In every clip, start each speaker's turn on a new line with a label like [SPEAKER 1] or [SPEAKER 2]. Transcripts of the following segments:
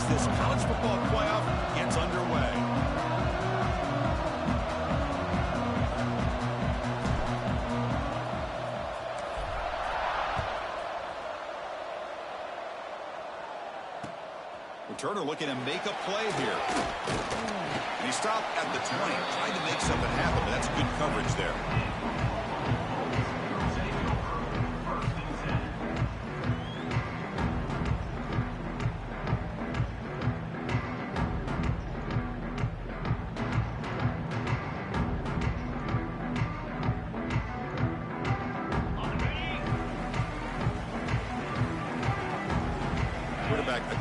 [SPEAKER 1] as this college football playoff gets underway. Returner looking to make a play here. And he stopped at the 20, trying to make something happen, but that's good coverage there.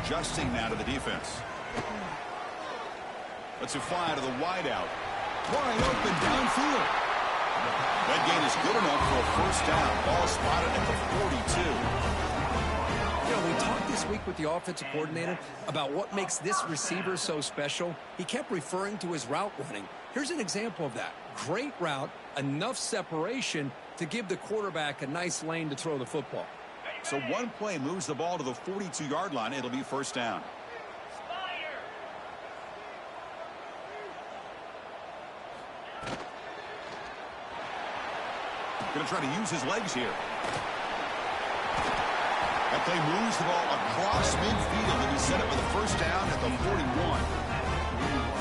[SPEAKER 1] Adjusting now to the defense. Let's it fly to the wideout. Wide open downfield. That gain is good enough for a first down. Ball spotted at the 42.
[SPEAKER 2] You know, we talked this week with the offensive coordinator about what makes this receiver so special. He kept referring to his route running. Here's an example of that. Great route, enough separation to give the quarterback a nice lane to throw the football.
[SPEAKER 1] So one play moves the ball to the 42-yard line. It'll be first down. Going to try to use his legs here. That play moves the ball across midfield, and he set up for the first down at the 41.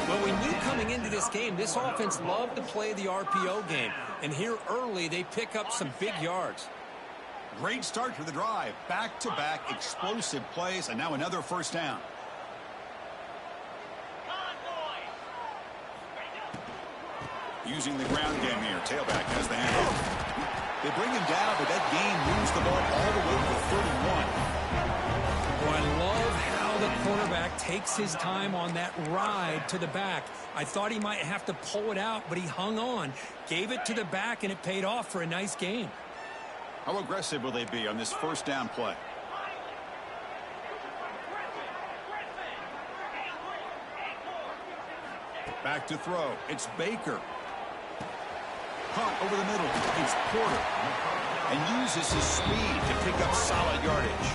[SPEAKER 2] Well, we knew coming into this game, this offense loved to play the RPO game. And here early, they pick up some big yards.
[SPEAKER 1] Great start to the drive. Back-to-back explosive plays, and now another first down. Using the ground game here. Tailback has the handoff. They bring him down, but that gain moves the ball all the way to the 31.
[SPEAKER 2] Well, I love how the quarterback takes his time on that ride to the back. I thought he might have to pull it out, but he hung on, gave it to the back, and it paid off for a nice gain.
[SPEAKER 1] How aggressive will they be on this first down play? Back to throw. It's Baker. Caught over the middle. It's Porter. And uses his speed to pick up solid yardage.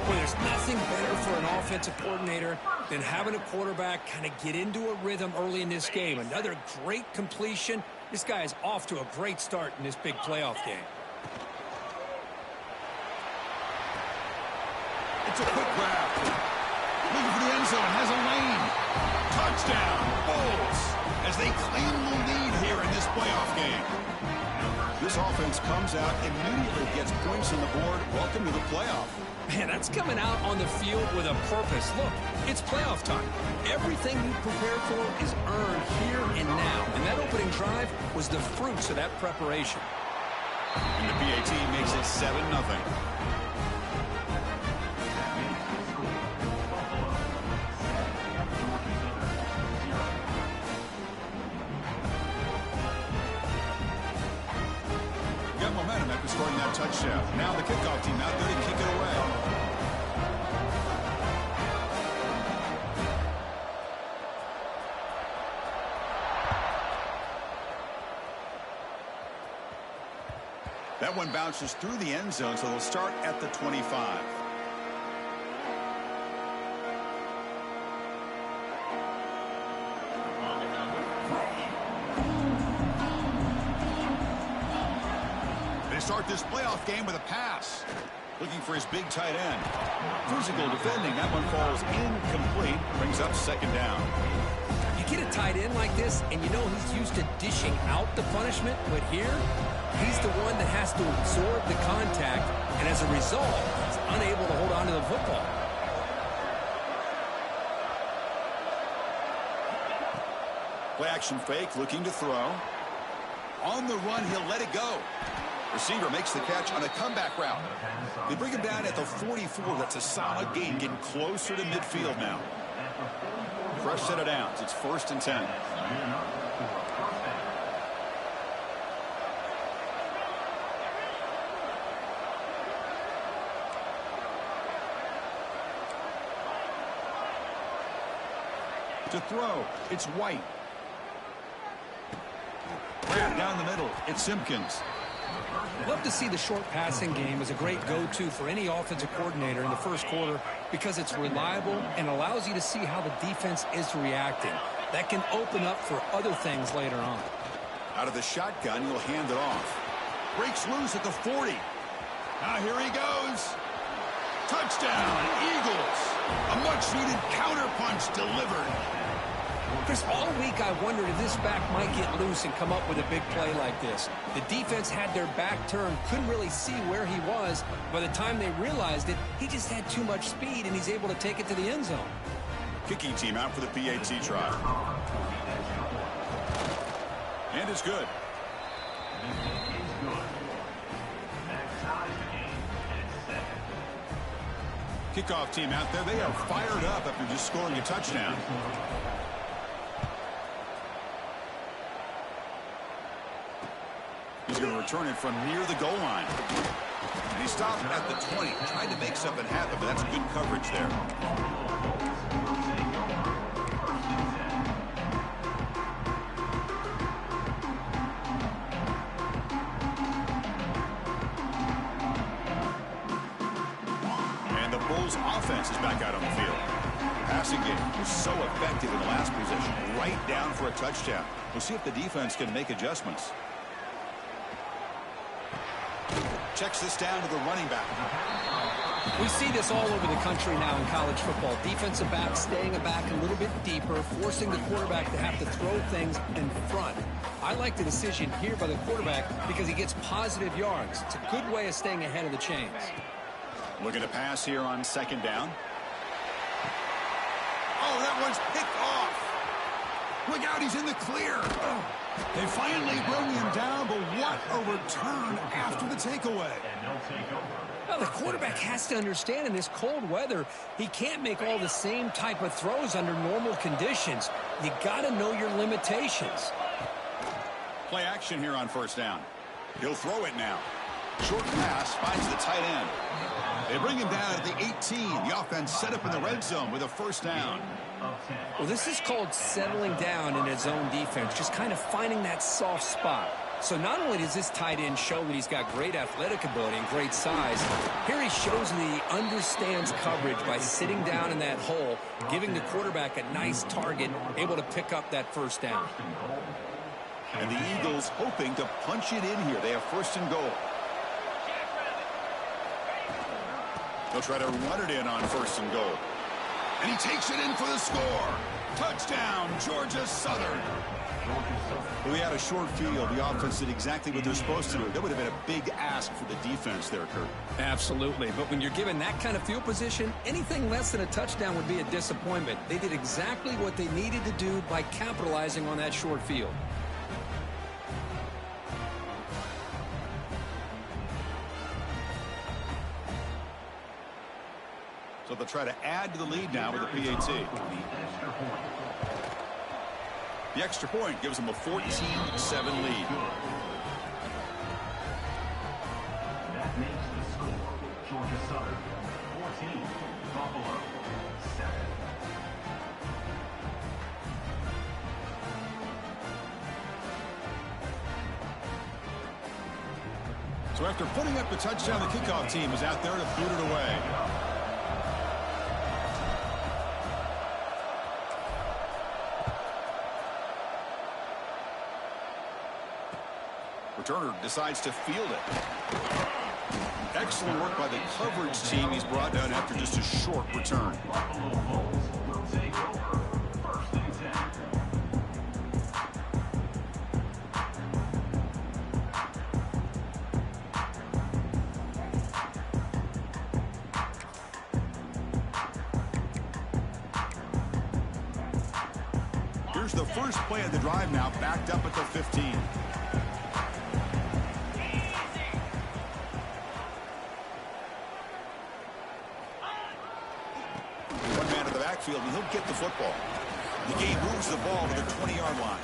[SPEAKER 2] Well, there's nothing better for an offensive coordinator than having a quarterback kind of get into a rhythm early in this game. Another great completion. This guy is off to a great start in this big playoff game.
[SPEAKER 1] It's a quick grab. Looking for the end zone. Has a lane. Touchdown. Bulls. As they claim the lead here in this playoff game. This offense comes out, immediately gets points on the board. Welcome to the playoff.
[SPEAKER 2] Man, that's coming out on the field with a purpose. Look, it's playoff time. Everything you prepare for is earned here and now. And that opening drive was the fruits of that preparation.
[SPEAKER 1] And the PAT makes it 7-0. Scoring that touchdown. Now the kickoff team out there to kick it away. That one bounces through the end zone, so they'll start at the 25. Start this playoff game with a pass. Looking for his big tight end. Physical defending. That one falls incomplete. Brings up second down.
[SPEAKER 2] You get a tight end like this, and you know he's used to dishing out the punishment, but here, he's the one that has to absorb the contact, and as a result, he's unable to hold on to the football.
[SPEAKER 1] Play action fake, looking to throw. On the run, he'll let it go. Receiver makes the catch on a comeback route. They bring him down at the 44. That's a solid gain, getting closer to midfield now. Fresh set of downs. It's 1st and 10. To throw, it's White. Down the middle, it's Simpkins.
[SPEAKER 2] Love to see the short passing game as a great go-to for any offensive coordinator in the first quarter because it's reliable and allows you to see how the defense is reacting. That can open up for other things later on.
[SPEAKER 1] Out of the shotgun, he'll hand it off. Breaks loose at the 40. Now here he goes. Touchdown, Eagles. A much-needed counterpunch delivered.
[SPEAKER 2] Chris, all week I wondered if this back might get loose and come up with a big play like this. The defense had their back turned, couldn't really see where he was. By the time they realized it, he just had too much speed, and he's able to take it to the end zone.
[SPEAKER 1] Kicking team out for the PAT try. And it's good. Kickoff team out there. They are fired up after just scoring a touchdown. He's going to return it from near the goal line. And he stopped at the 20. Tried to make something happen, but that's good coverage there. And the Bulls offense is back out on the field. Passing game was so effective in the last possession. Right down for a touchdown. We'll see if the defense can make adjustments. Checks this down to the running back.
[SPEAKER 2] We see this all over the country now in college football. Defensive backs staying back a little bit deeper, forcing the quarterback to have to throw things in front. I like the decision here by the quarterback because he gets positive yards. It's a good way of staying ahead of the chains.
[SPEAKER 1] Looking to pass here on second down. Oh, that one's picked off. Look out, he's in the clear. Oh. They finally bring him down, but what a return after the takeaway.
[SPEAKER 2] Well, the quarterback has to understand in this cold weather, he can't make all the same type of throws under normal conditions. You got to know your limitations.
[SPEAKER 1] Play action here on first down. He'll throw it now. Short pass finds the tight end. They bring him down at the 18. The offense set up in the red zone with a first down.
[SPEAKER 2] Well, this is called settling down in his own defense, just kind of finding that soft spot. So not only does this tight end show that he's got great athletic ability and great size, here he shows that he understands coverage by sitting down in that hole, giving the quarterback a nice target, able to pick up that first down.
[SPEAKER 1] And the Eagles hoping to punch it in here. They have first and goal. They'll try to run it in on first and goal. And he takes it in for the score. Touchdown, Georgia Southern. We had a short field. The offense did exactly what they're supposed to do. That would have been a big ask for the defense there, Kurt.
[SPEAKER 2] Absolutely. But when you're given that kind of field position, anything less than a touchdown would be a disappointment. They did exactly what they needed to do by capitalizing on that short field.
[SPEAKER 1] So they'll try to add to the lead now with the PAT. The extra point gives them a 14-7 lead.
[SPEAKER 3] That makes the score Georgia Southern 14, Buffalo 7.
[SPEAKER 1] So after putting up the touchdown, the kickoff team is out there to boot it away. Turner decides to field it. Excellent work by the coverage team. He's brought down after just a short return. Here's the first play of the drive now, backed up at the 15. And he'll get the football. The game moves the ball to the 20-yard line.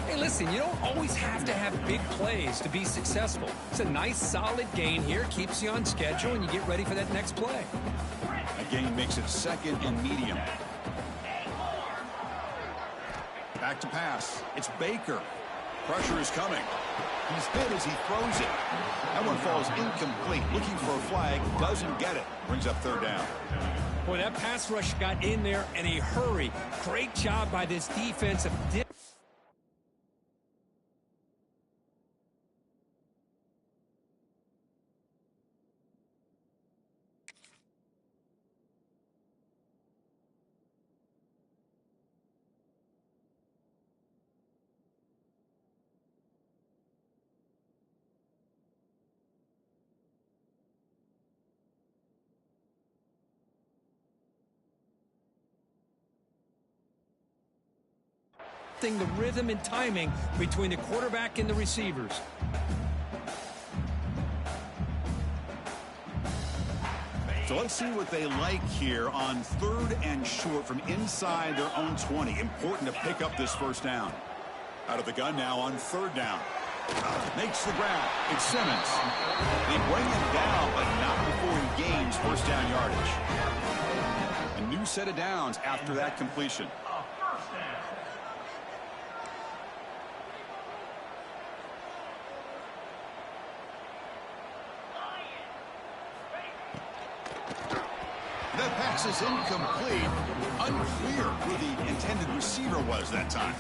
[SPEAKER 2] Hey, listen, you don't always have to have big plays to be successful. It's a nice, solid gain here, keeps you on schedule, and you get ready for that next play.
[SPEAKER 1] The gain makes it second and medium. Back to pass. It's Baker. Pressure is coming. He's hit as he throws it. That one falls incomplete. Looking for a flag. Doesn't get it. Brings up third down.
[SPEAKER 2] Boy, that pass rush got in there in a hurry. Great job by this defensive. The rhythm and timing between the quarterback and the receivers.
[SPEAKER 1] So let's see what they like here on 3rd and short from inside their own 20. Important to pick up this first down. Out of the gun now on 3rd down. Makes the grab. It's Simmons. They bring him down, but not before he gains first down yardage. A new set of downs after that completion. That pass is incomplete. Unclear who the intended receiver was that time.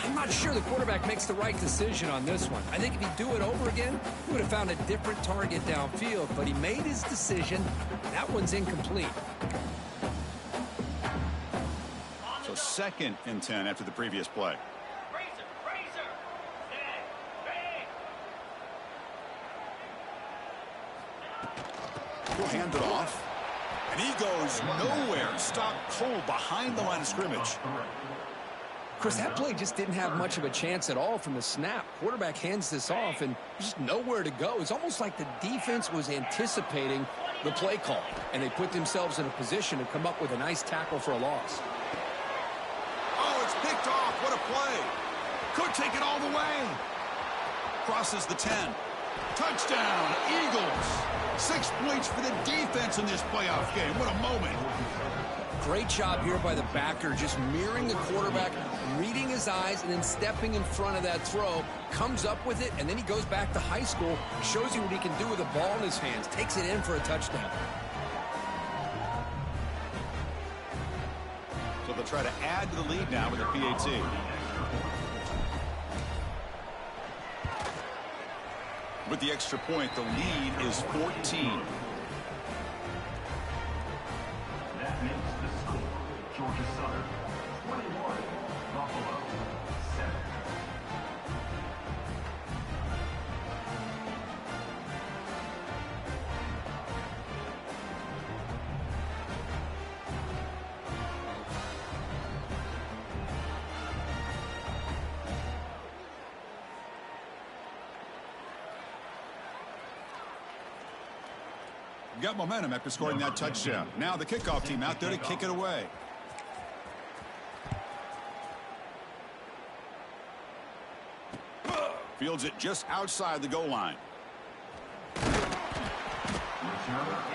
[SPEAKER 2] I'm not sure the quarterback makes the right decision on this one. I think if he'd do it over again, he would have found a different target downfield, but he made his decision. That one's incomplete.
[SPEAKER 1] So 2nd and 10 after the previous play. He'll hand it off. And he goes nowhere. Stop cold behind the line of scrimmage.
[SPEAKER 2] Chris, that play just didn't have much of a chance at all from the snap. Quarterback hands this off and just nowhere to go. It's almost like the defense was anticipating the play call, and they put themselves in a position to come up with a nice tackle for a loss.
[SPEAKER 1] Oh, it's picked off. What a play. Could take it all the way. Crosses the 10. Touchdown, Eagles. 6 points for the defense in this playoff game. What a moment.
[SPEAKER 2] Great job here by the backer, just mirroring the quarterback, reading his eyes, and then stepping in front of that throw. Comes up with it, and then he goes back to high school, shows you what he can do with a ball in his hands, takes it in for a touchdown.
[SPEAKER 1] So they'll try to add to the lead now with a PAT. With the extra point, the lead is 14.
[SPEAKER 3] That makes the score. Georgia Southern 21, Buffalo 7.
[SPEAKER 1] Got momentum after scoring that touchdown. Now the kickoff team out there to kick it away. Fields it just outside the goal line.
[SPEAKER 3] Returner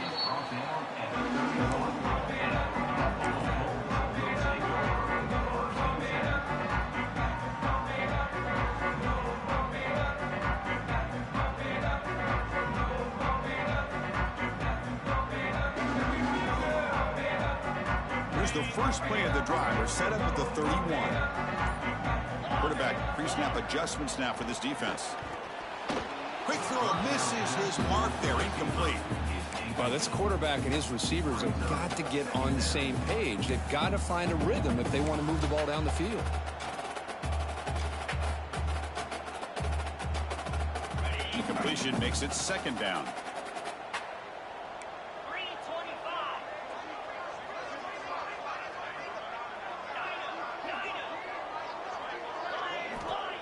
[SPEAKER 3] is brought down at the 31.
[SPEAKER 1] The first play of the drive are set up at the 31. Quarterback pre-snap adjustments now for this defense. Quick throw misses his mark there, incomplete.
[SPEAKER 2] Well, this quarterback and his receivers have got to get on the same page. They've got to find a rhythm if they want to move the ball down the field.
[SPEAKER 1] Incompletion makes it 2nd down.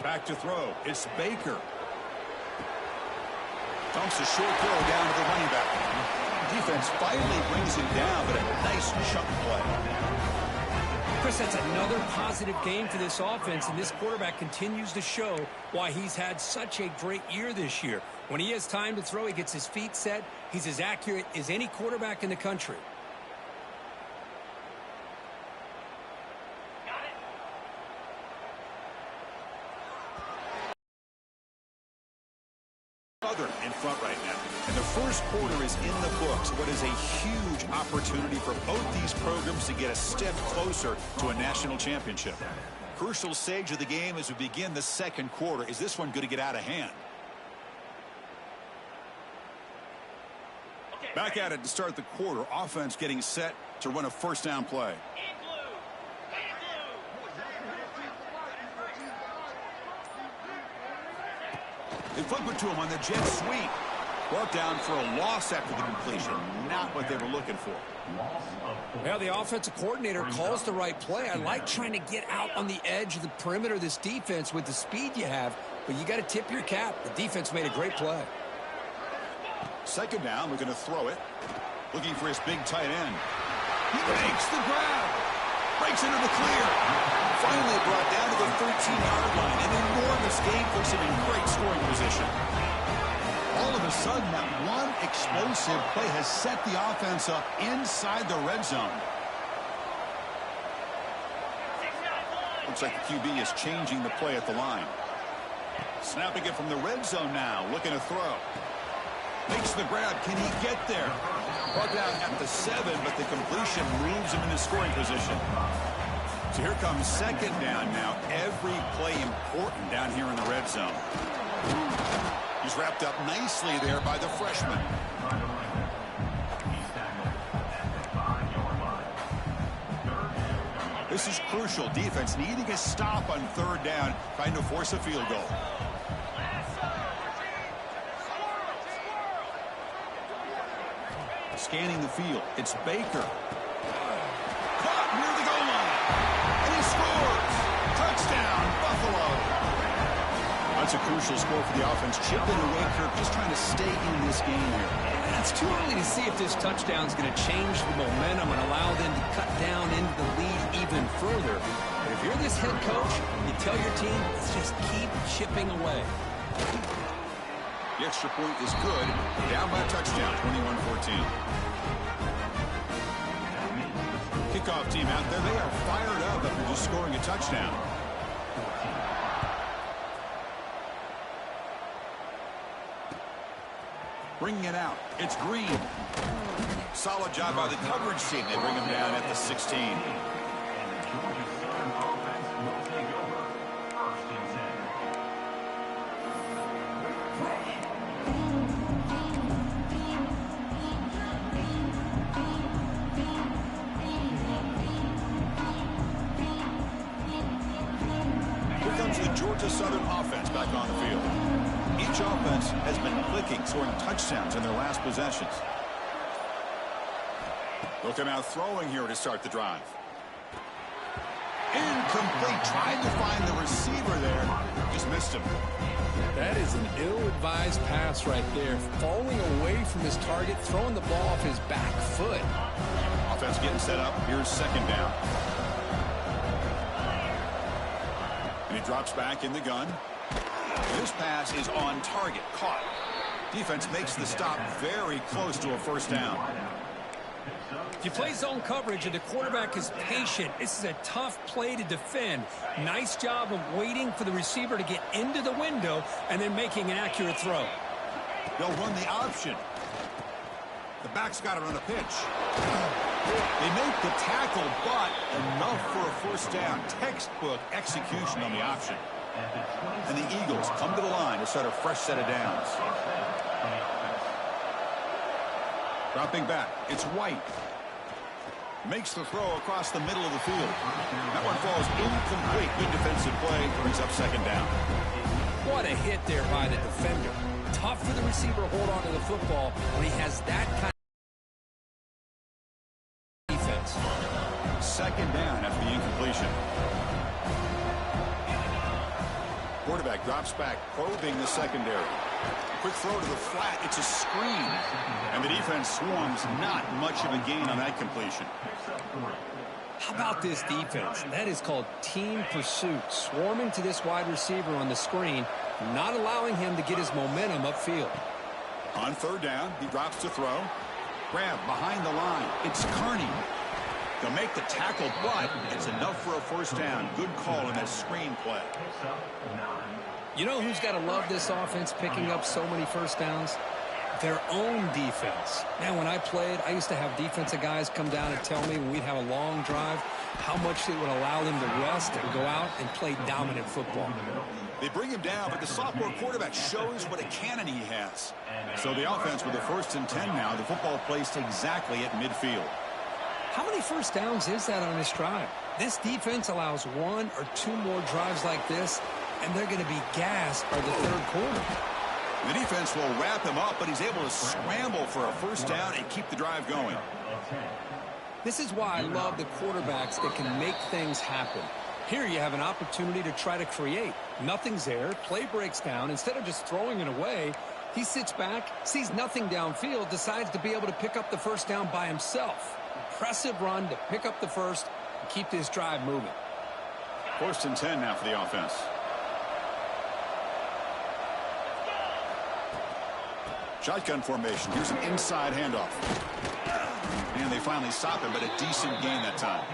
[SPEAKER 1] Back to throw. It's Baker. Dumps a short throw down to the running back. Defense finally brings him down, but a nice chunk play.
[SPEAKER 2] Chris, that's another positive game for this offense, and this quarterback continues to show why he's had such a great year this year. When he has time to throw, he gets his feet set. He's as accurate as any quarterback in the country.
[SPEAKER 1] Southern in front right now. And the first quarter is in the books. What is a huge opportunity for both these programs to get a step closer to a national championship. Crucial stage of the game as we begin the second quarter. Is this one going to get out of hand? Back at it to start the quarter. Offense getting set to run a first down play. They flip it to him on the jet sweep. Brought down for a loss after the completion. Not what they were looking for.
[SPEAKER 2] Yeah, the offensive coordinator calls the right play. I like trying to get out on the edge of the perimeter of this defense with the speed you have, but you got to tip your cap. The defense made a great play.
[SPEAKER 1] Second down, looking to throw it. Looking for his big tight end. He makes the grab. Breaks into the clear. Finally brought down to the 13-yard line. An enormous gain puts him in great scoring position. All of a sudden, that one explosive play has set the offense up inside the red zone. Looks like the QB is changing the play at the line. Snapping it from the red zone now. Looking to throw. Makes the grab. Can he get there? Brought down at the 7, but the completion moves him into scoring position. So here comes second down now. Every play important down here in the red zone. He's wrapped up nicely there by the freshman. This is crucial. Defense needing a stop on third down, trying to force a field goal. Scanning the field. It's Baker. Caught near the goal line. And he scores. Touchdown, Buffalo. That's a crucial score for the offense. Chipping away, Kirk, just trying to stay in this game here.
[SPEAKER 2] It's too early to see if this touchdown is going to change the momentum and allow them to cut down into the lead even further. But if you're this head coach, you tell your team, let's just keep chipping away.
[SPEAKER 1] The extra point is good. Down by a touchdown, 21-14. Kickoff team out there. They are fired up after just scoring a touchdown. Bringing it out. It's Green. Solid job by the coverage team. They bring him down at the 16. Georgia Southern offense back on the field. Each offense has been clicking, scoring touchdowns in their last possessions. They'll come out throwing here to start the drive. Incomplete. Tried to find the receiver there. Just missed him.
[SPEAKER 2] That is an ill-advised pass right there. Falling away from his target, throwing the ball off his back foot.
[SPEAKER 1] Offense getting set up. Here's second down. And he drops back in the gun. This pass is on target. Caught. Defense makes the stop very close to a first down.
[SPEAKER 2] If you play zone coverage and the quarterback is patient, this is a tough play to defend. Nice job of waiting for the receiver to get into the window and then making an accurate throw.
[SPEAKER 1] They'll run the option. The back's got it on a pitch. They make the tackle, but enough for a first down. Textbook execution on the option. And the Eagles come to the line to start a fresh set of downs. Dropping back, it's White. Makes the throw across the middle of the field. That one falls incomplete. Good defensive play. Brings up second down.
[SPEAKER 2] What a hit there by the defender. Tough for the receiver to hold on to the football when he has that kind of defense.
[SPEAKER 1] Second down after the incompletion. Quarterback drops back, probing the secondary. Quick throw to the flat. It's a screen. And the defense swarms. Not much of a gain on that completion.
[SPEAKER 2] How about this defense? That is called team pursuit. Swarming to this wide receiver on the screen, not allowing him to get his momentum upfield.
[SPEAKER 1] On third down, he drops to throw. Grab behind the line. It's Kearney. They'll make the tackle, but it's enough for a first down. Good call in that screen play.
[SPEAKER 2] You know who's got to love this offense picking up so many first downs? Their own defense. Man, when I played, I used to have defensive guys come down and tell me when we'd have a long drive how much it would allow them to rest and go out and play dominant football.
[SPEAKER 1] They bring him down, but the sophomore quarterback shows what a cannon he has. So the offense with the 1st and 10 now. The football placed exactly at midfield. How many first downs is that on this drive? This defense allows 1 or 2 more drives like this, and they're going to be gassed by the 3rd quarter. The defense will wrap him up, but he's able to scramble for a first down and keep the drive going.
[SPEAKER 2] This is why I love the quarterbacks that can make things happen. Here you have an opportunity to try to create. Nothing's there. Play breaks down. Instead of just throwing it away, he sits back, sees nothing downfield, decides to be able to pick up the first down by himself. Impressive run to pick up the first and keep this drive moving.
[SPEAKER 1] 1st and 10 now for the offense. Shotgun formation. Here's an inside handoff. And they finally stop him, but a decent gain that time.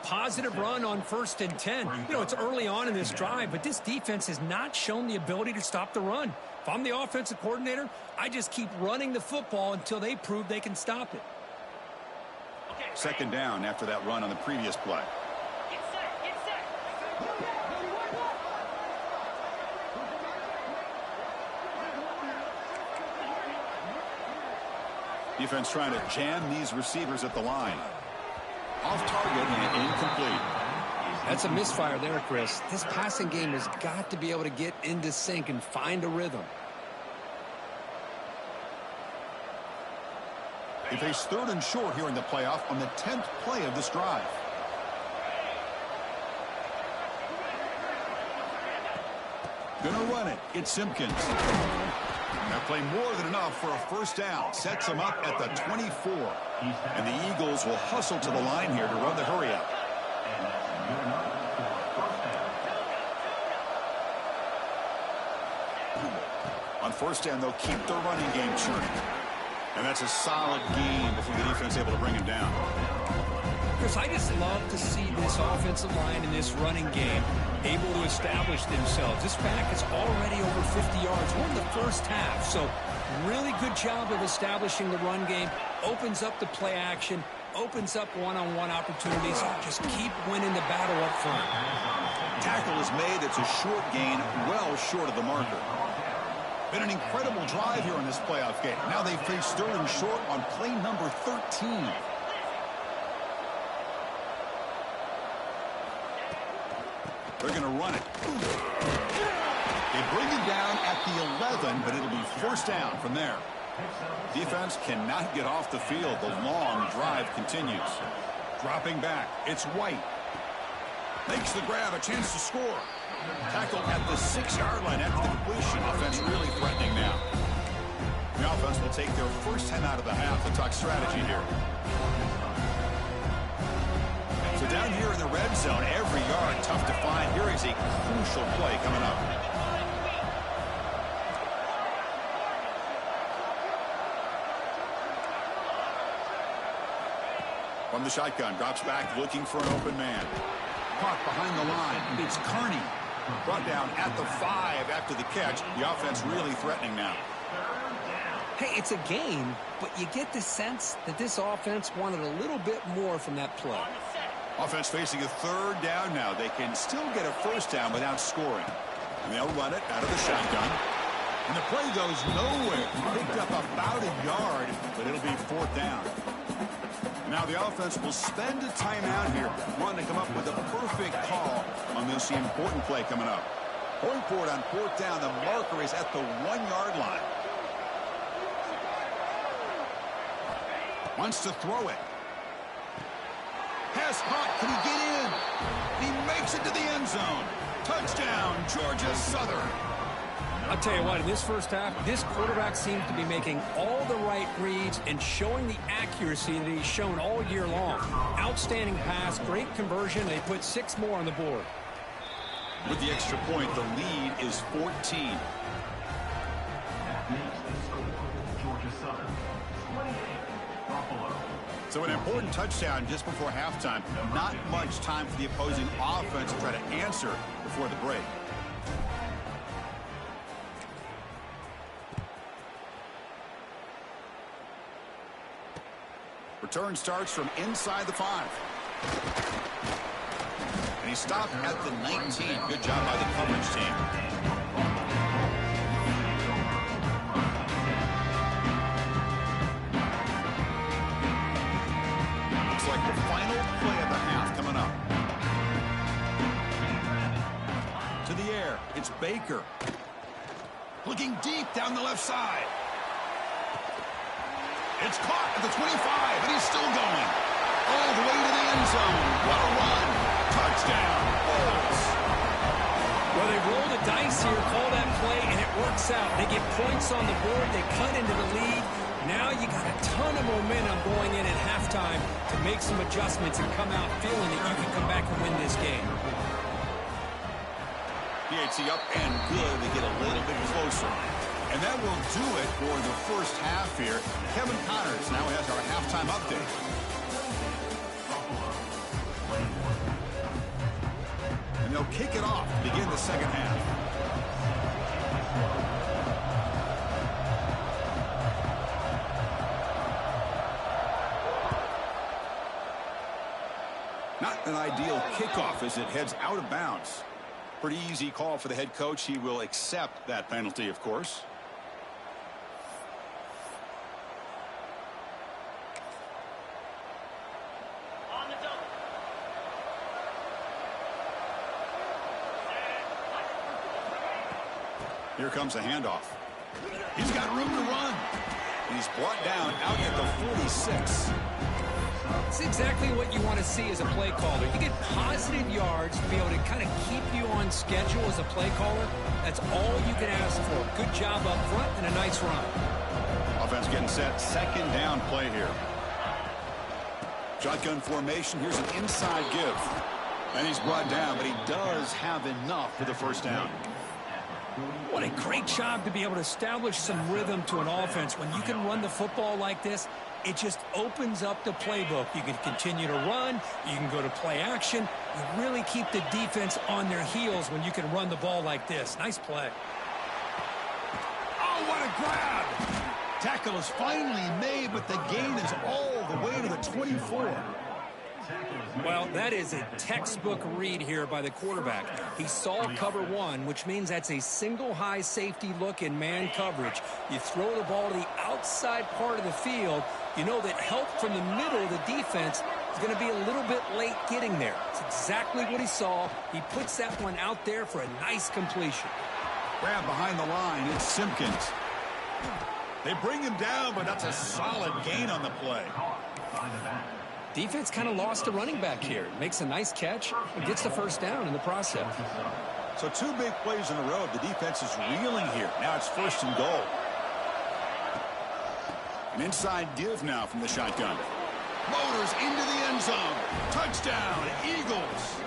[SPEAKER 2] Positive run on 1st and 10. You know, it's early on in this drive, but this defense has not shown the ability to stop the run. If I'm the offensive coordinator, I just keep running the football until they prove they can stop it.
[SPEAKER 1] 2nd down after that run on the previous play.
[SPEAKER 4] Get set.
[SPEAKER 1] Defense trying to jam these receivers at the line. Off target and incomplete.
[SPEAKER 2] That's a misfire there, Chris. This passing game has got to be able to get into sync and find a rhythm.
[SPEAKER 1] They face 3rd and short here in the playoff on the 10th play of this drive. Gonna run it. It's Simpkins. That play more than enough for a first down. Sets him up at the 24. And the Eagles will hustle to the line here to run the hurry up. On first down, they'll keep the running game churning. And that's a solid gain before the defense able to bring him down.
[SPEAKER 2] Chris, I just love to see this offensive line in this running game able to establish themselves. This back is already over 50 yards. We're in the first half, so really good job of establishing the run game. Opens up the play action, opens up one-on-one opportunities. Just keep winning the battle up front.
[SPEAKER 1] Tackle is made. It's a short gain, well short of the marker. Been an incredible drive here in this playoff game. Now they face 3rd and short on play number 13. They're going to run it. They bring him down at the 11, but it'll be first down from there. Defense cannot get off the field. The long drive continues. Dropping back. It's White. Makes the grab. A chance to score. Tackle at the 6-yard line after the completion. Offense really threatening now. The offense will take their first 10 out of the half to talk strategy here. So down here in the red zone, every yard tough to find. Here is a crucial play coming up. From the shotgun, drops back looking for an open man. Caught behind the line. It's Kearney. Brought down at the 5 after the catch. The offense really threatening now.
[SPEAKER 2] Hey, it's a game, but you get the sense that this offense wanted a little bit more from that play.
[SPEAKER 1] Offense facing a 3rd down now. They can still get a first down without scoring. And they'll run it out of the shotgun. And the play goes nowhere. Picked up about a yard, but it'll be 4th down. Now the offense will spend a timeout here, wanting to come up with a perfect call on this important play coming up. Going forward on 4th down, the marker is at the 1-yard line. Wants to throw it. Pass hot. Can he get in? He makes it to the end zone. Touchdown, Georgia Southern.
[SPEAKER 2] I'll tell you what, in this first half, this quarterback seems to be making all the right reads and showing the accuracy that he's shown all year long. Outstanding pass, great conversion. They put 6 more on the board.
[SPEAKER 1] With the extra point, the lead is 14.
[SPEAKER 3] Makes the score. Georgia Southern 28, Buffalo.
[SPEAKER 1] So an important touchdown just before halftime. Not much time for the opposing offense to try to answer before the break. Return starts from inside the 5. And he stopped at the 19. Good job by the coverage team. Looks like the final play of the half coming up. To the air, it's Baker. Looking deep down the left side. It's caught at the 25, and he's still going. All the way to the end zone. What a run. Touchdown, Bulls.
[SPEAKER 2] Well, they roll the dice here, call that play, and it works out. They get points on the board. They cut into the lead. Now you got a ton of momentum going in at halftime to make some adjustments and come out feeling that you can come back and win this game.
[SPEAKER 1] PHC up and good to get a little bit closer. And that will do it for the first half here. Kevin Connors now has our halftime update. And they'll kick it off to begin the second half. Not an ideal kickoff as it heads out of bounds. Pretty easy call for the head coach. He will accept that penalty, of course.
[SPEAKER 4] On the double.
[SPEAKER 1] Here comes a handoff. He's got room to run. He's brought down out at the 46.
[SPEAKER 2] It's exactly what you want to see as a play caller. You get positive yards to be able to kind of keep you on schedule as a play caller. That's all you can ask for. Good job up front and a nice run.
[SPEAKER 1] Offense getting set. Second down play here. Shotgun formation. Here's an inside give. And he's brought down, but he does have enough for the first down.
[SPEAKER 2] What a great job to be able to establish some rhythm to an offense. When you can run the football like this, it just opens up the playbook. You can continue to run. You can go to play action. You really keep the defense on their heels when you can run the ball like this. Nice play.
[SPEAKER 1] Oh, what a grab! Tackle is finally made, but the gain is all the way to the 24.
[SPEAKER 2] Well, that is a textbook read here by the quarterback. He saw cover 1, which means that's a single high safety look in man coverage. You throw the ball to the outside part of the field, you know that help from the middle of the defense is going to be a little bit late getting there. It's exactly what he saw. He puts that one out there for a nice completion.
[SPEAKER 1] Grab behind the line. It's Simpkins. They bring him down, but that's a solid gain on the play.
[SPEAKER 2] Defense kind of lost a running back here. Makes a nice catch and gets the first down in the process.
[SPEAKER 1] So 2 big plays in a row. The defense is reeling here. Now it's first and goal. An inside give now from the shotgun. Motors into the end zone. Touchdown, Eagles.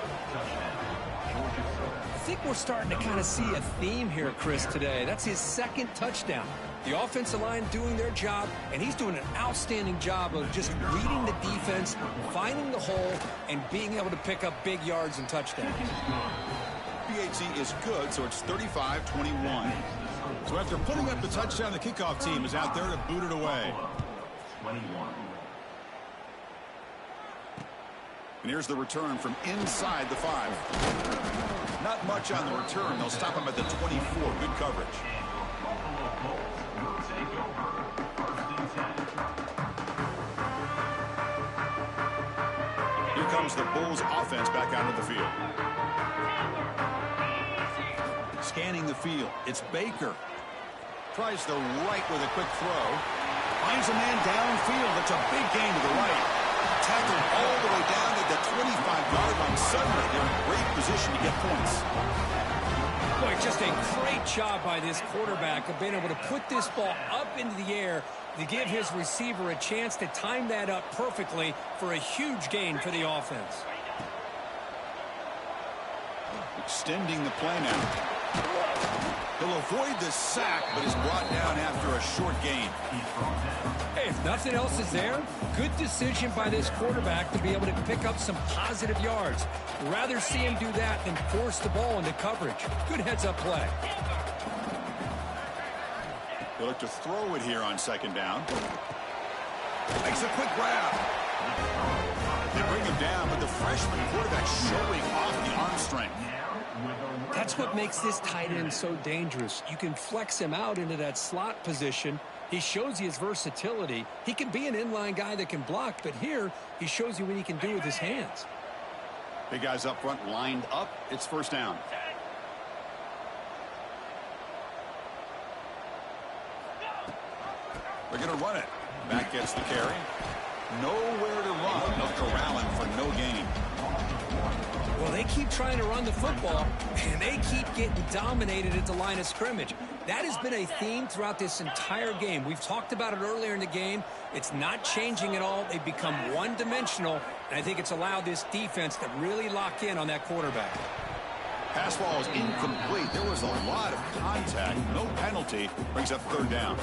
[SPEAKER 2] I think we're starting to kind of see a theme here, Chris, today. That's his second touchdown. The offensive line doing their job, and he's doing an outstanding job of just reading the defense, finding the hole, and being able to pick up big yards and touchdowns.
[SPEAKER 1] PHC is good, so it's 35-21. So after putting up the touchdown, the kickoff team is out there to boot it away.
[SPEAKER 3] 21.
[SPEAKER 1] And here's the return from inside the 5. Not much on the return. They'll stop him at the 24. Good coverage. Here comes the Bulls offense back out of the field. Scanning the field. It's Baker. Tries the right with a quick throw. Finds a man downfield. It's a big gain to the right. Tackled all the way down to the 25-yard line. Suddenly, they're in great position to get points.
[SPEAKER 2] Boy, just a great job by this quarterback of being able to put this ball up into the air to give his receiver a chance to time that up perfectly for a huge gain for the offense.
[SPEAKER 1] Extending the play now. He'll avoid the sack, but is brought down after a short gain.
[SPEAKER 2] Hey, if nothing else is there, good decision by this quarterback to be able to pick up some positive yards. Rather see him do that than force the ball into coverage. Good heads-up play.
[SPEAKER 1] He'll look to throw it here on second down. Makes a quick grab. They bring him down, but the freshman quarterback showing off the arm strength.
[SPEAKER 2] That's what makes this tight end so dangerous. You can flex him out into that slot position. He shows you his versatility. He can be an inline guy that can block, but here he shows you what he can do with his hands.
[SPEAKER 1] Big guys up front lined up. It's first down. They're going to run it. Back gets the carry. Nowhere to run. They'll corral him for no gain.
[SPEAKER 2] Well, they keep trying to run the football, and they keep getting dominated at the line of scrimmage. That has been a theme throughout this entire game. We've talked about it earlier in the game. It's not changing at all. They've become one-dimensional, and I think it's allowed this defense to really lock in on that quarterback.
[SPEAKER 1] Pass ball is incomplete. There was a lot of contact. No penalty. Brings up third down.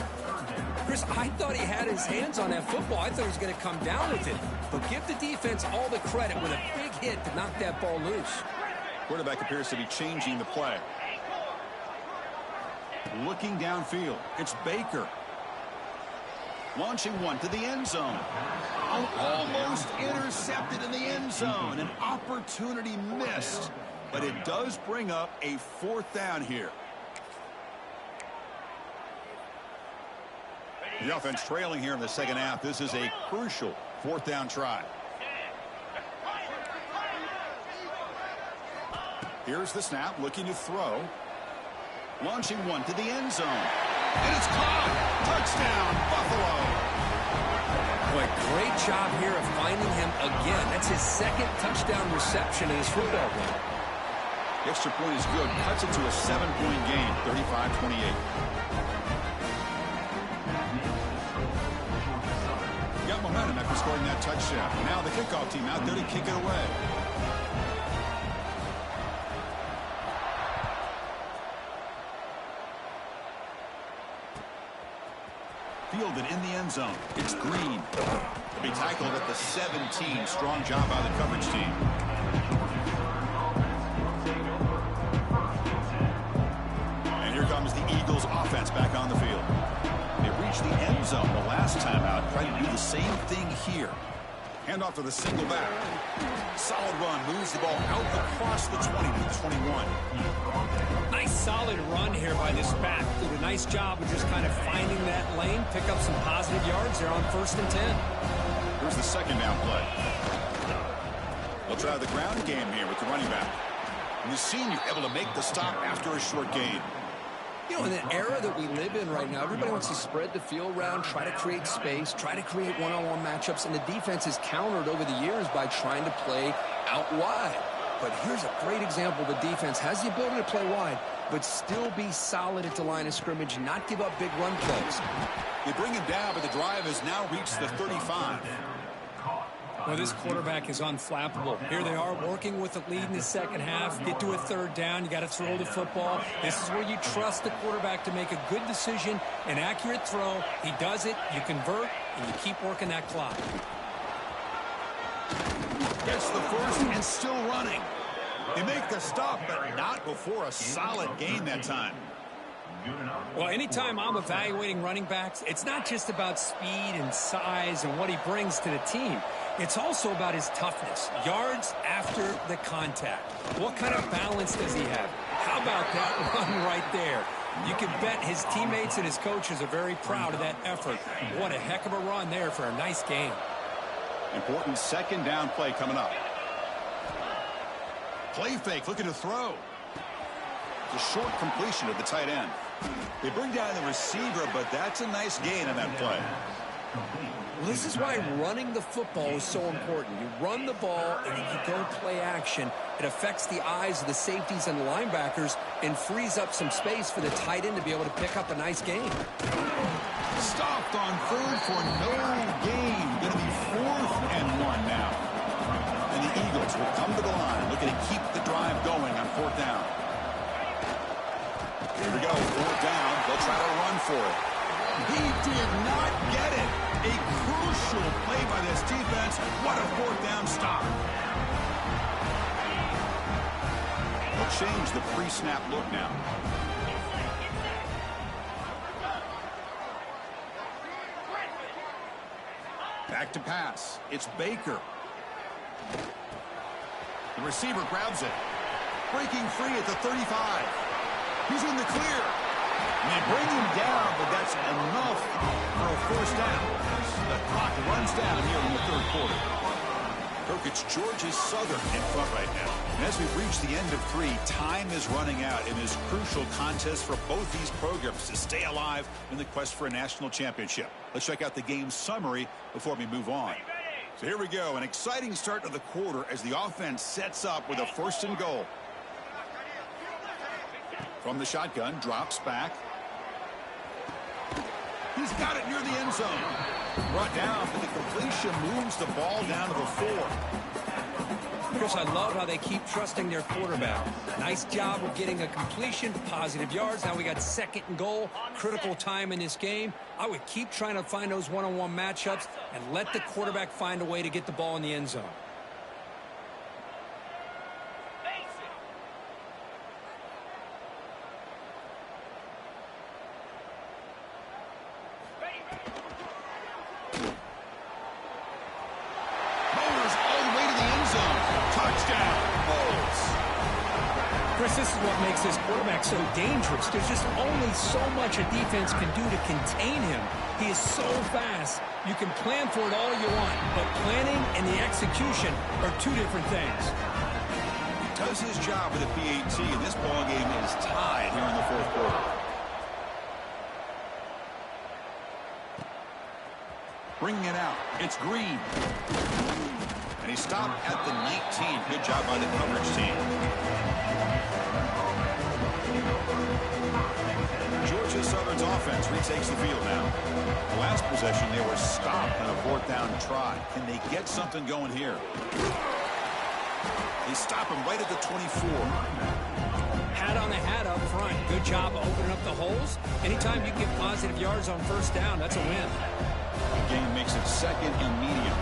[SPEAKER 2] Chris, I thought he had his hands on that football. I thought he was going to come down with it. But give the defense all the credit with a big hit to knock that ball loose.
[SPEAKER 1] Quarterback appears to be changing the play. Looking downfield. It's Baker. Launching one to the end zone. Almost intercepted in the end zone. An opportunity missed. But it does bring up a fourth down here. The offense trailing here in the second half. This is a crucial fourth down try. Here's the snap, looking to throw. Launching one to the end zone. And it's caught. Touchdown, Buffalo.
[SPEAKER 2] Boy, great job here of finding him again. That's his second touchdown reception in his football game.
[SPEAKER 1] The extra point is good. Cuts it to a 7-point game, 35-28. Got momentum after scoring that touchdown. Now the kickoff team out there to kick it away. Fielded in the end zone. It's Green. He'll be tackled at the 17. Strong job by the coverage team. And here comes the Eagles offense back on the field. They reached the end zone the last time out. Trying to do the same thing here. Handoff to the single back. Solid run. Moves the ball out across the 20 to the 21.
[SPEAKER 2] Nice solid run here by this back. Did a nice job of just kind of finding that lane. Pick up some positive yards. They're on 1st and 10.
[SPEAKER 1] Here's the second down play. They'll try the ground game here with the running back. And the senior able to make the stop after a short gain.
[SPEAKER 2] You know, in the era that we live in right now, everybody wants to spread the field around, try to create space, try to create one-on-one matchups, and the defense is countered over the years by trying to play out wide. But here's a great example. The defense has the ability to play wide, but still be solid at the line of scrimmage and not give up big run plays.
[SPEAKER 1] They bring him down, but the drive has now reached the 35.
[SPEAKER 2] Well, this quarterback is unflappable. Here they are working with the lead in the second half. Get to a third down. You got to throw the football. This is where you trust the quarterback to make a good decision, an accurate throw. He does it, you convert, and you keep working that clock.
[SPEAKER 1] Gets the first and still running. They make the stop, but not before a solid gain that time.
[SPEAKER 2] Well, anytime I'm evaluating running backs, it's not just about speed and size and what he brings to the team. It's also about his toughness, yards after the contact. What kind of balance does he have? How about that run right there? You can bet his teammates and his coaches are very proud of that effort. What a heck of a run there for a nice game.
[SPEAKER 1] Important second down play coming up. Play fake, looking to throw. It's a short completion of the tight end. They bring down the receiver, but that's a nice gain on that play.
[SPEAKER 2] Well, this is why running the football is so important. You run the ball and then you go play action. It affects the eyes of the safeties and the linebackers and frees up some space for the tight end to be able to pick up a nice gain.
[SPEAKER 1] Stopped on third for no gain. Going to be 4th and 1 now. And the Eagles will come to the line, looking to keep the drive going on 4th down. Here we go, 4th down. They'll try to run for it. He did not get it. A crucial play by this defense. What a 4th down stop. They'll change the pre-snap look now. Back to pass. It's Baker. The receiver grabs it. Breaking free at the 35. He's in the clear. And they bring him down, but that's enough for a 1st down. The clock runs down here in the 3rd quarter. Look, it's Georgia Southern in front right now. And as we reach the end of 3, time is running out in this crucial contest for both these programs to stay alive in the quest for a national championship. Let's check out the game summary before we move on. So here we go, an exciting start to the quarter as the offense sets up with a 1st and goal. From the shotgun, drops back. He's got it near the end zone. Brought down, but the completion moves the ball down to the 4.
[SPEAKER 2] Chris, I love how they keep trusting their quarterback. Nice job of getting a completion, positive yards. Now we got 2nd and goal, critical time in this game. I would keep trying to find those one-on-one matchups and let the quarterback find a way to get the ball in the end zone. This is what makes this quarterback so dangerous. There's just only so much a defense can do to contain him. He is so fast. You can plan for it all you want, but planning and the execution are 2 different things.
[SPEAKER 1] He does his job with a PAT, and this ball game is tied here in the 4th quarter. Bringing it out. It's Green. And he stopped at the 19. Good job by the coverage team. Georgia Southern's offense retakes the field now. The last possession, they were stopped on a 4th down try. Can they get something going here? They stop him right at the 24.
[SPEAKER 2] Hat on the hat up front. Good job opening up the holes. Anytime you get positive yards on 1st down, that's a win.
[SPEAKER 1] The game makes it 2nd and medium.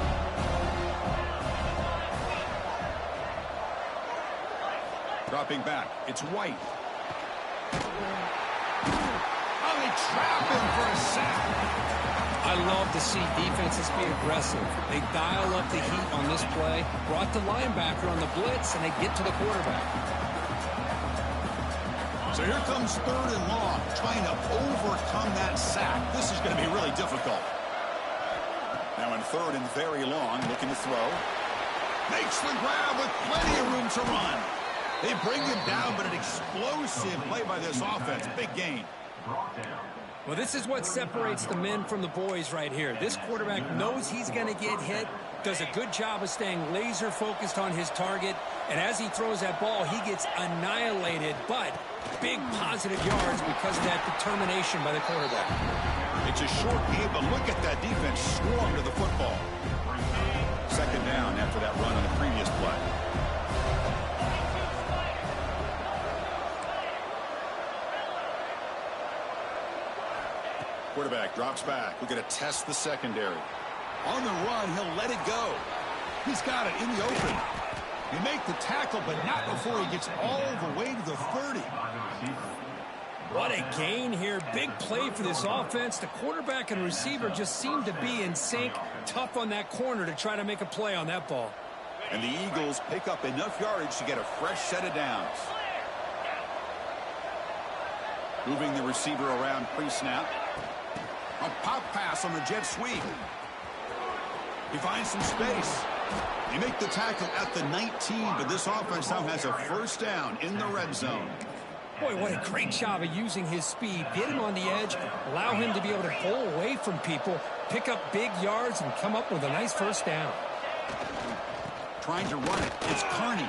[SPEAKER 1] Dropping back. It's White. Oh, they trap him for a sack.
[SPEAKER 2] I love to see defenses be aggressive. They dial up the heat on this play, brought the linebacker on the blitz, and they get to the quarterback.
[SPEAKER 1] So here comes 3rd and long, trying to overcome that sack. This is going to be really difficult. Now in 3rd and very long, looking to throw. Makes the grab with plenty of room to run. They bring him down, but an explosive play by this offense. Big gain.
[SPEAKER 2] Well, this is what separates the men from the boys right here. This quarterback knows he's going to get hit, does a good job of staying laser focused on his target, and as he throws that ball, he gets annihilated, but big positive yards because of that determination by the quarterback.
[SPEAKER 1] It's a short game, but look at that defense swarm to the football. 2nd down after that run on the previous play. Quarterback drops back. We're going to test the secondary. On the run, he'll let it go. He's got it in the open. He make the tackle, but not before he gets all the way to the 30.
[SPEAKER 2] What a gain here. Big play for this offense. The quarterback and receiver just seem to be in sync. Tough on that corner to try to make a play on that ball.
[SPEAKER 1] And the Eagles pick up enough yardage to get a fresh set of downs. Moving the receiver around pre-snap. A pop pass on the jet sweep. He finds some space. They make the tackle at the 19, but this offense now has a 1st down in the red zone.
[SPEAKER 2] Boy, what a great job of using his speed. Get him on the edge, allow him to be able to pull away from people, pick up big yards, and come up with a nice first down.
[SPEAKER 1] Trying to run it. It's Carney.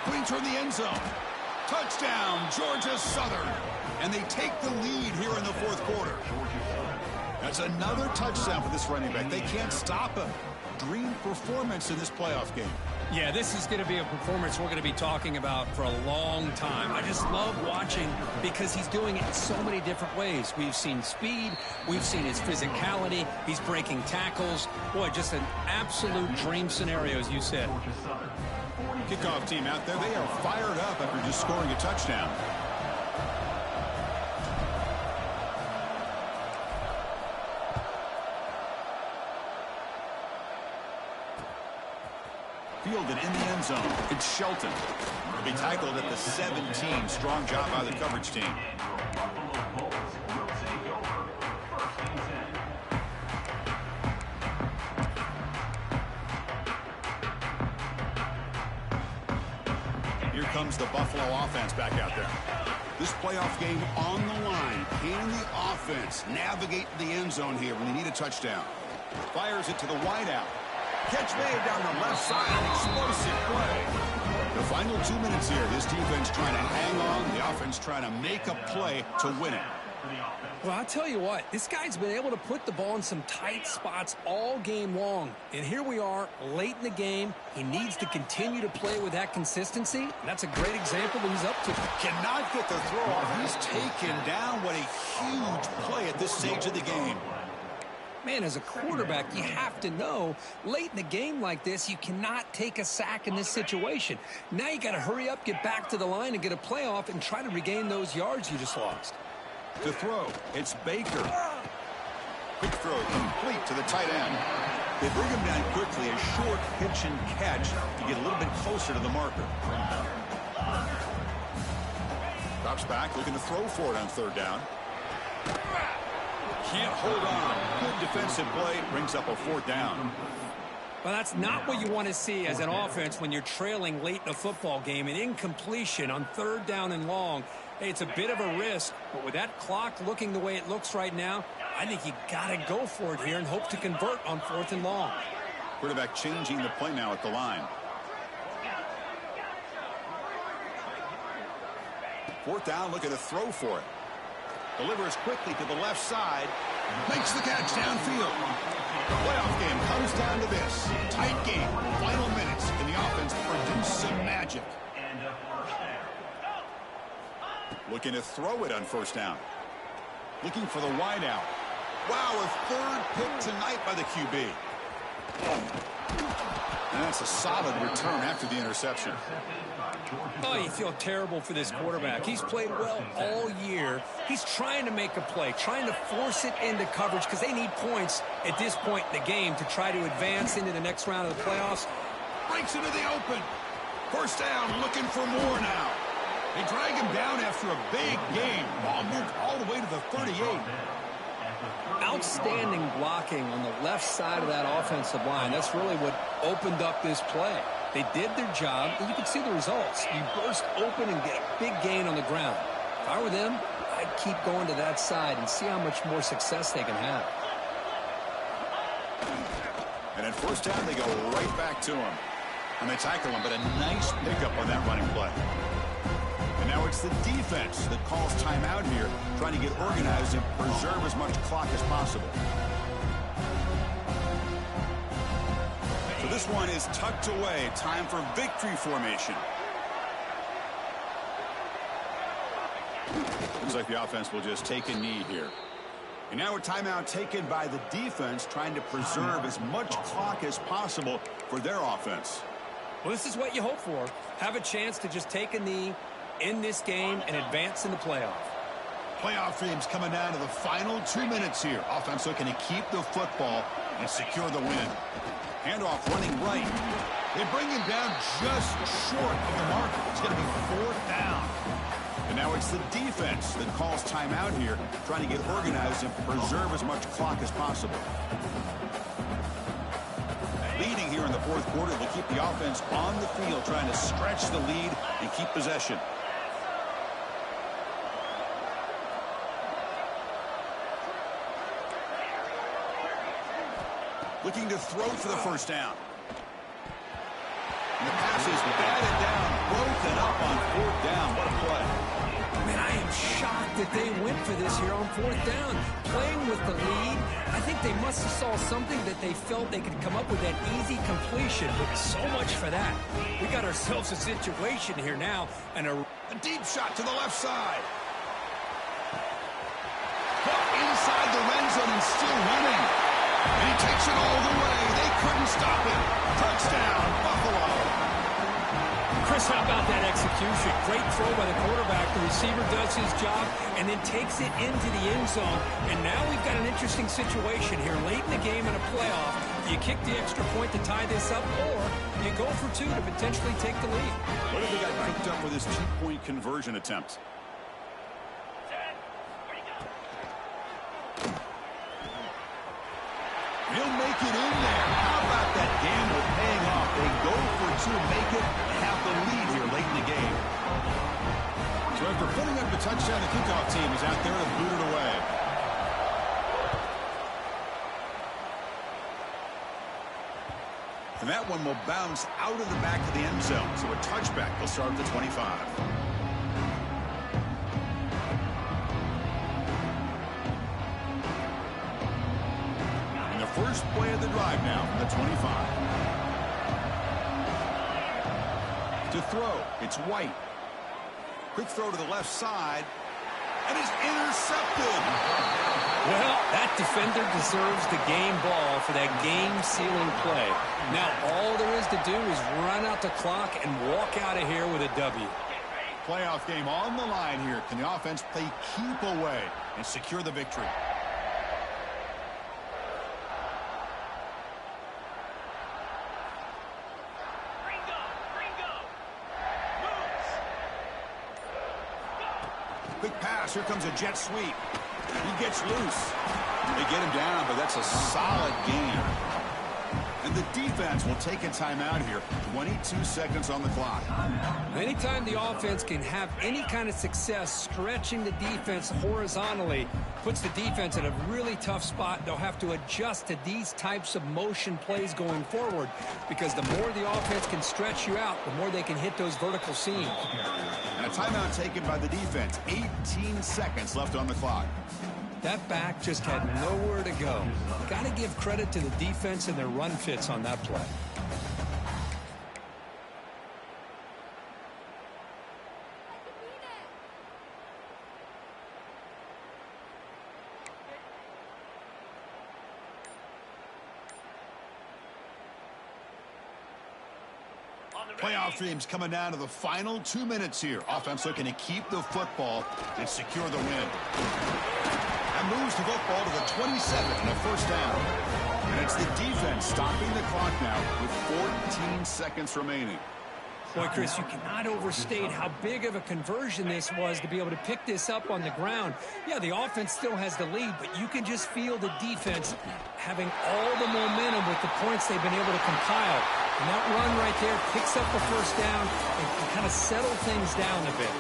[SPEAKER 1] Putting toward the end zone. Touchdown, Georgia Southern. And they take the lead here in the fourth quarter. That's another touchdown for this running back. They can't stop him. Dream performance in this playoff game.
[SPEAKER 2] Yeah, this is going to be a performance we're going to be talking about for a long time. I just love watching because he's doing it in so many different ways. We've seen speed. We've seen his physicality. He's breaking tackles. Boy, just an absolute dream scenario, as you said.
[SPEAKER 1] Kickoff team out there. They are fired up after just scoring a touchdown. Fielded in the end zone. It's Shelton. He'll be tackled at the 17. Strong job by the coverage team. Here comes the Buffalo offense back out there. This playoff game on the line. Can the offense navigate the end zone here when they need a touchdown? Fires it to the wideout. Catch made down the left side. Explosive play. The final 2 minutes here. This defense trying to hang on. The offense trying to make a play to win it.
[SPEAKER 2] Well, I'll tell you what, this guy's been able to put the ball in some tight spots all game long. And here we are, late in the game. He needs to continue to play with that consistency. And that's a great example that he's up to.
[SPEAKER 1] Cannot get the throw off. He's taken down. What a huge play at this stage of the game.
[SPEAKER 2] Man, as a quarterback, you have to know, late in the game like this, you cannot take a sack in this situation. Now you got to hurry up, get back to the line, and get a playoff and try to regain those yards you just lost.
[SPEAKER 1] To throw, it's Baker. Quick throw, complete to the tight end. They bring him down quickly, a short pitch and catch to get a little bit closer to the marker. Drops back, looking to throw for it on third down. Can't hold on. Good defensive play. Brings up a fourth down.
[SPEAKER 2] Well, that's not what you want to see as an offense when you're trailing late in a football game. An incompletion on third down and long. Hey, it's a bit of a risk, but with that clock looking the way it looks right now, I think you got to go for it here and hope to convert on fourth and long.
[SPEAKER 1] Quarterback changing the play now at the line. Fourth down, looking to throw for it. Delivers quickly to the left side. Makes the catch downfield. The playoff game comes down to this. Tight game. Final minutes. Can the offense produce some magic? Looking to throw it on first down. Looking for the wideout. Wow, a third pick tonight by the QB. And that's a solid return after the interception.
[SPEAKER 2] Oh, you feel terrible for this quarterback. He's played well all year. He's trying to make a play, trying to force it into coverage because they need points at this point in the game to try to advance into the next round of the playoffs.
[SPEAKER 1] Breaks into the open. First down, looking for more now. They drag him down after a big game. Ball moved all the way to the 38.
[SPEAKER 2] Outstanding blocking on the left side of that offensive line. That's really what opened up this play. They did their job, and you can see the results. You burst open and get a big gain on the ground. If I were them, I'd keep going to that side and see how much more success they can have.
[SPEAKER 1] And at first down, they go right back to him. And they tackle him, but a nice pickup on that running play. And now it's the defense that calls timeout here, trying to get organized and preserve as much clock as possible. So this one is tucked away. Time for victory formation. Looks like the offense will just take a knee here. And now a timeout taken by the defense, trying to preserve as much clock as possible for their offense.
[SPEAKER 2] Well, this is what you hope for. Have a chance to just take a knee in this game and advance in the playoff.
[SPEAKER 1] Playoff games coming down to the final 2 minutes here. Offense looking to keep the football and secure the win. Handoff running right. They bring him down just short of the mark. It's going to be fourth down. And now it's the defense that calls timeout here, trying to get organized and preserve as much clock as possible. Leading here in the fourth quarter, they keep the offense on the field, trying to stretch the lead and keep possession. looking to throw for the first down. And the pass is batted down, broken up on fourth down. What a play.
[SPEAKER 2] Man, I am shocked that they went for this here on fourth down. Playing with the lead, I think they must have saw something that they felt they could come up with that easy completion. But so much for that. We got ourselves a situation here now. And a
[SPEAKER 1] deep shot to the left side. Caught inside the red zone and still running. And he takes it all the way. They couldn't stop him. Touchdown, Buffalo.
[SPEAKER 2] Chris, how about that execution? Great throw by the quarterback. The receiver does his job and then takes it into the end zone. And now we've got an interesting situation here. Late in the game in a playoff, do you kick the extra point to tie this up, or you go for two to potentially take the lead?
[SPEAKER 1] What have they got cooked up for this two-point conversion attempt? He'll make it in there. How about that gamble paying off? They go for two, make it, and have the lead here late in the game. So after putting up the touchdown, the kickoff team is out there to boot it away. And that one will bounce out of the back of the end zone. So a touchback will start at the 25. First play of the drive now from the 25. To throw, it's White. Quick throw to the left side, and it's intercepted.
[SPEAKER 2] Well, that defender deserves the game ball for that game-sealing play. Now, all there is to do is run out the clock and walk out of here with a W.
[SPEAKER 1] Playoff game on the line here. Can the offense play keep away and secure the victory? Quick pass. Here comes a jet sweep. He gets loose. They get him down, but that's a solid gain. And the defense will take a timeout here. 22 seconds on the clock.
[SPEAKER 2] Anytime the offense can have any kind of success stretching the defense horizontally, puts the defense in a really tough spot. They'll have to adjust to these types of motion plays going forward, because the more the offense can stretch you out, the more they can hit those vertical seams.
[SPEAKER 1] And a timeout taken by the defense. 18 seconds left on the clock.
[SPEAKER 2] That back just had nowhere to go. Got to give credit to the defense and their run fits on that play.
[SPEAKER 1] Playoff dreams coming down to the final 2 minutes here. Offense looking to keep the football and secure the win. And moves the football to the 27 and a first down. And it's the defense stopping the clock now with 14 seconds remaining.
[SPEAKER 2] Boy, Chris, you cannot overstate how big of a conversion this was to be able to pick this up on the ground. Yeah, the offense still has the lead, but you can just feel the defense having all the momentum with the points they've been able to compile. And that run right there picks up the first down and can kind of settle things down a bit.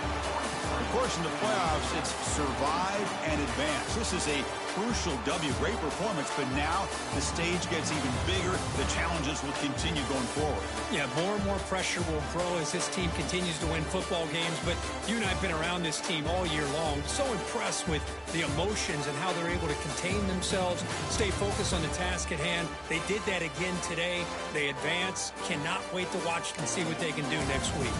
[SPEAKER 1] Of course, in the playoffs, it's survive and advance. This is a crucial W. Great performance, but now the stage gets even bigger. The challenges will continue going forward.
[SPEAKER 2] Yeah, more and more pressure will grow as this team continues to win football games, but you and I have been around this team all year long. So impressed with the emotions and how they're able to contain themselves, stay focused on the task at hand. They did that again today. They advance. Cannot wait to watch and see what they can do next week.